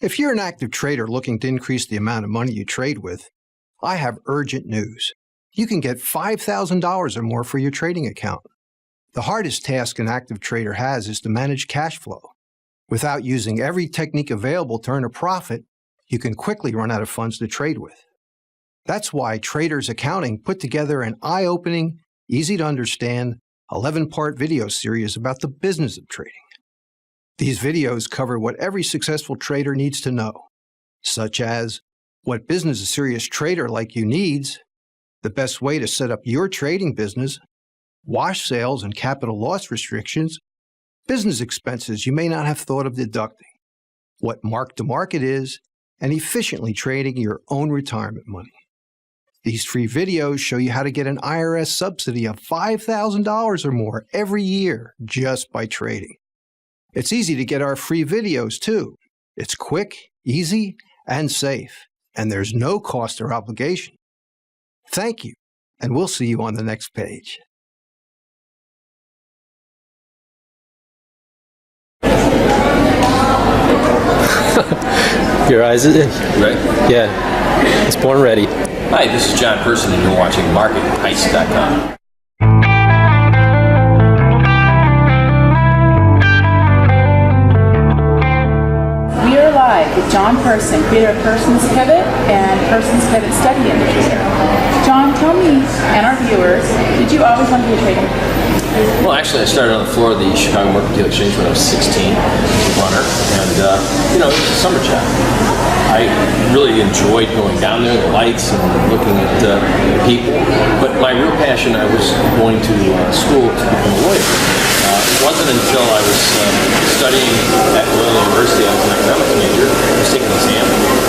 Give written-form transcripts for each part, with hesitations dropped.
If you're an active trader looking to increase the amount of money you trade with, I have urgent news. You can get $5,000 or more for your trading account. The hardest task an active trader has is to manage cash flow. Without using every technique available to earn a profit, you can quickly run out of funds to trade with. That's why Traders Accounting put together an eye-opening, easy-to-understand, 11-part video series about the business of trading. These videos cover what every successful trader needs to know, such as what business a serious trader like you needs, the best way to set up your trading business, wash sales and capital loss restrictions, business expenses you may not have thought of deducting, what mark-to-market is, and efficiently trading your own retirement money. These free videos show you how to get an IRS subsidy of $5,000 or more every year just by trading. It's easy to get our free videos, too. It's quick, easy, and safe, and there's no cost or obligation. Thank you, and we'll see you on the next page. Your eyes, Right? yeah, it's born ready. Hi, this is John Person, and you're watching MarketHeist.com. We are live with John Person, creator of Person's Pivot and Person's Pivot Study Indicator. John, tell me and our viewers, did you always want to be a trader? Well, actually, I started on the floor of the Chicago Mercantile Exchange when I was 16 as a runner, and it was a summer job. I really enjoyed going down there, the lights, and looking at people. But my real passion, I was going to school to become a lawyer. It wasn't until I was studying at Loyola University, I was an economics major, I was taking an exam,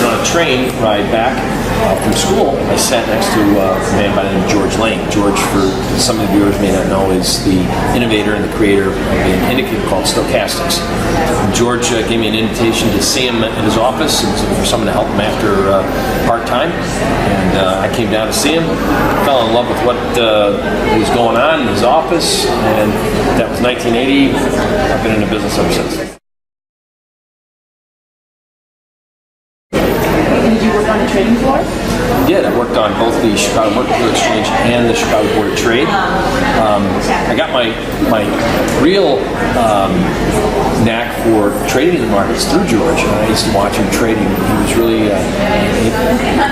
and on a train ride back from school, I sat next to a man by the name of George Lane. George, for some of the viewers may not know, is the innovator and the creator of an indicator called Stochastics. And George gave me an invitation to see him at his office and for someone to help him after part-time. And I came down to see him, fell in love with what was going on in his office, and that was 1980. I've been in the business ever since. Did you work on the trading floor? I did. I worked on both the Chicago Mercantile Exchange and the Chicago Board of Trade. I got my real knack for trading in the markets through George. I used to watch him trading. He was really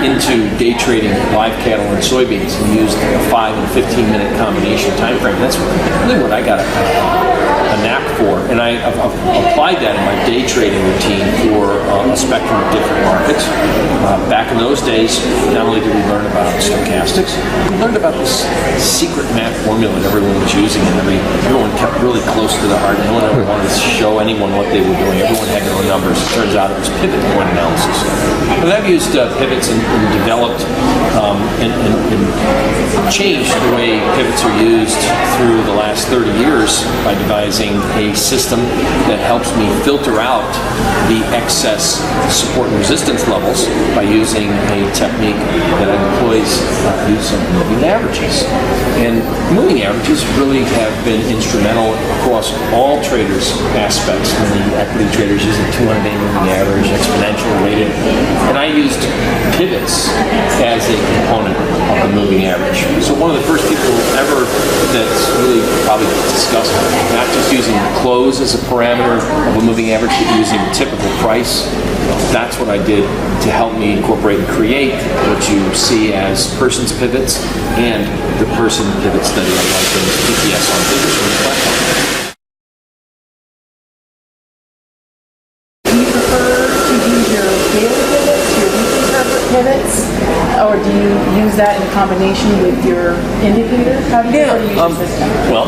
into day trading live cattle and soybeans. He used a 5 and 15-minute combination time frame. That's really what I got a knack for, and I've applied that in my day trading routine for a spectrum of different markets. Back in those days, not only did we learn about stochastics, we learned about this secret math formula that everyone was using, and everyone kept really close to the heart. No one ever wanted to show anyone what they were doing. Everyone had their own numbers. It turns out it was pivot point analysis. And I've used pivots and developed and changed the way pivots are used through the last 30 years by devising a system that helps me filter out the excess support and resistance levels by using a technique that employs use of moving averages. And moving averages really have been instrumental across all traders' aspects. Many equity traders use a 200-day moving average, exponential weighted, and I used pivots as a component of the moving average. So one of the first people ever that's really probably discussed not just using the close as a parameter of a moving average, but using the typical price. That's what I did to help me incorporate and create what you see as Person's Pivots and the Person Pivot Study I like in PPS on business platform. Do you prefer to use your daily pivots, your weekly pivots, or do you use that in combination with your indicator? How do you use your system? Well,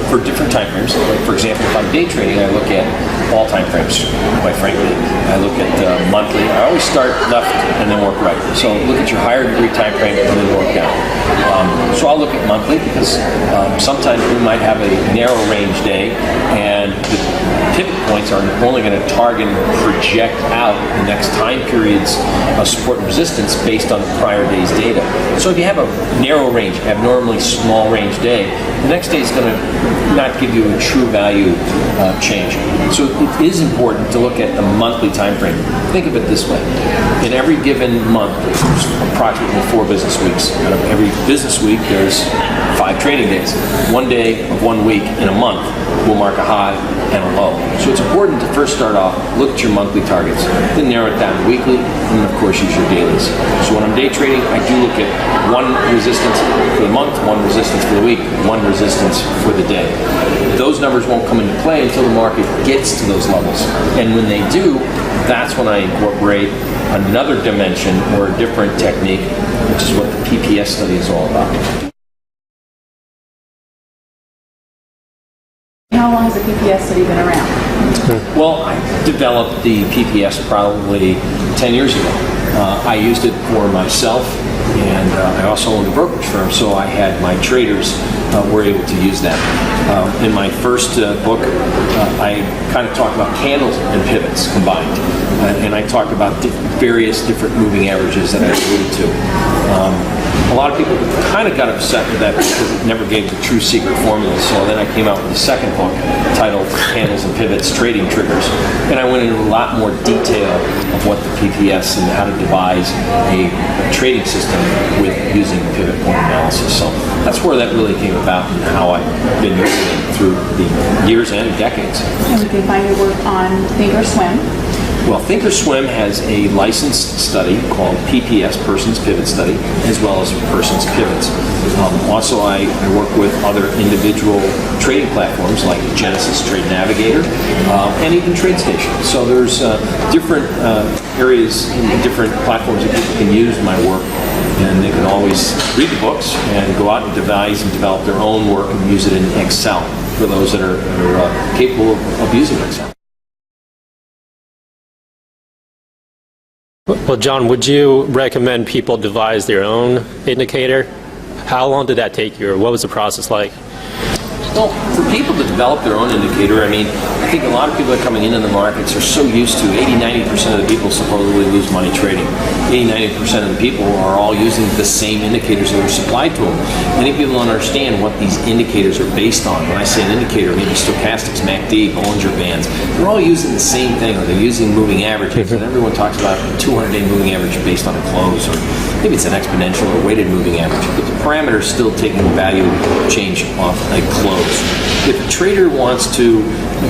for different time frames, like for example, if I'm day trading, I look at all time frames, quite frankly. I look at monthly. I always start left and then work right. So look at your higher degree time frame and then work down. So I'll look at monthly because sometimes we might have a narrow range day and the pivot points are only going to target and project out the next time periods of support and resistance based on the prior day's data. So if you have a narrow range, abnormally small range day, the next day is going to not give you a true value change. So it is important to look at the monthly time frame. Think of it this way. In every given month, there's approximately 4 business weeks. Out of every business week, there's 5 trading days. One day of 1 week in a month will mark a high and a low. So it's important to first start off, look at your monthly targets, then narrow it down to weekly, and then of course use your dailies. So when I'm day trading, I do look at 1 resistance for the month, 1 resistance for the week, 1 resistance for the day. Those numbers won't come into play until the market gets to those levels. And when they do, that's when I incorporate another dimension or a different technique, which is what the PPS study is all about. How long has the PPS study been around? Well, I developed the PPS probably 10 years ago. I used it for myself, and I also owned a brokerage firm, so I had my traders were able to use that. In my first book, I kind of talked about candles and pivots combined, and I talked about various different moving averages that I alluded to. A lot of people kind of got upset with that because it never gave the true secret formula. So then I came out with a second book titled Candles and Pivots, Trading Triggers. And I went into a lot more detail of what the PPS and how to devise a trading system with using pivot point analysis. So that's where that really came about and how I've been using it through the years and decades. And we can find your work on Thinkorswim. Well, Thinkorswim has a licensed study called PPS, Person's Pivot Study, as well as Person's Pivots. Also, I work with other individual trading platforms like Genesis Trade Navigator and even TradeStation. So there's different areas and different platforms that people can use my work, and they can always read the books and go out and devise and develop their own work and use it in Excel for those that are capable of using Excel. Well, John, would you recommend people devise their own indicator? How long did that take you, or what was the process like? Well, for people to develop their own indicator, I mean, I think a lot of people that are coming into the markets are so used to 80-90% of the people supposedly lose money trading. 80-90% of the people are all using the same indicators that are supplied to them. Many people don't understand what these indicators are based on. When I say an indicator, I mean stochastics, MACD, Bollinger Bands. They're all using the same thing, or they're using moving averages. And everyone talks about a 200-day moving average based on a close, or maybe it's an exponential or weighted moving average. But the parameter is still taking value change off a close. If a trader wants to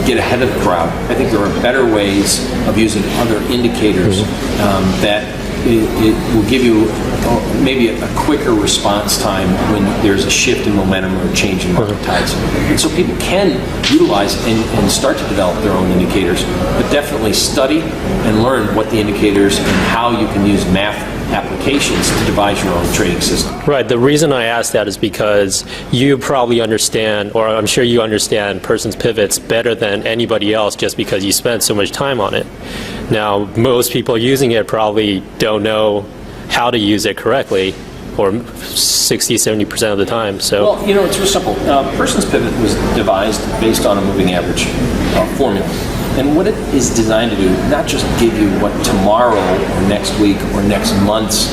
get ahead of the crowd, I think there are better ways of using other indicators that it will give you maybe a quicker response time when there's a shift in momentum or a change in market tides. And so people can utilize and start to develop their own indicators, but definitely study and learn what the indicators and how you can use math applications to devise your own trading system. Right. The reason I ask that is because you probably understand, or I'm sure you understand, Person's Pivots better than anybody else just because you spent so much time on it. Now, most people using it probably don't know how to use it correctly, or 60-70% of the time. So, well, you know, it's real simple. Person's Pivot was devised based on a moving average formula. And what it is designed to do, not just give you what tomorrow or next week or next month's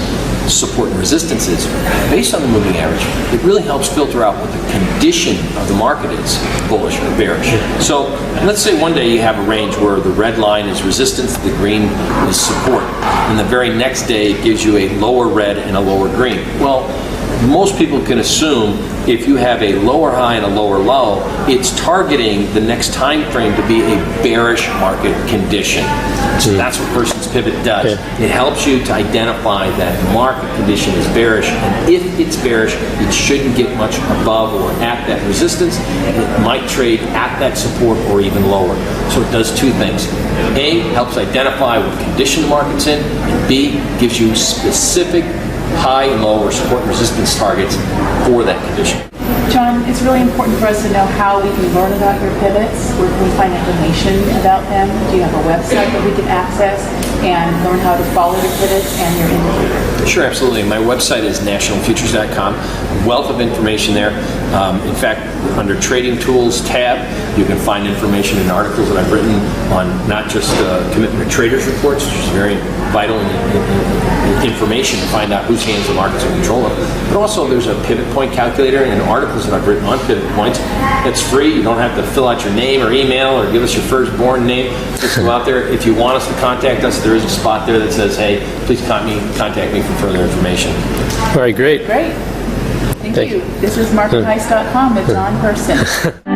support and resistance is, based on the moving average, it really helps filter out what the condition of the market is, bullish or bearish. So let's say one day you have a range where the red line is resistance, the green is support, and the very next day it gives you a lower red and a lower green. Well, most people can assume if you have a lower high and a lower low, it's targeting the next time frame to be a bearish market condition. So that's what Person's Pivot does. It helps you to identify that the market condition is bearish, and if it's bearish, it shouldn't get much above or at that resistance. It might trade at that support or even lower. So it does two things. A, helps identify what condition the market's in, and B, gives you specific high and low or support and resistance targets for that condition. John, it's really important for us to know how we can learn about your pivots. Where can we find information about them? Do you have a website that we can access and learn how to follow your pivots and your indicator? Sure, absolutely. My website is nationalfutures.com. A wealth of information there. In fact, under Trading Tools tab, you can find information and articles that I've written on not just commitment to traders reports, which is very vital information to find out whose hands the markets are in control of, but also there's a pivot point calculator and articles that I've written on pivot points. That's free. You don't have to fill out your name or email or give us your firstborn name. Just go out there. If you want us to contact us, there is a spot there that says, hey, please contact me for further information. All right, great. Great. Thank you. This is marketheist.com with John Person.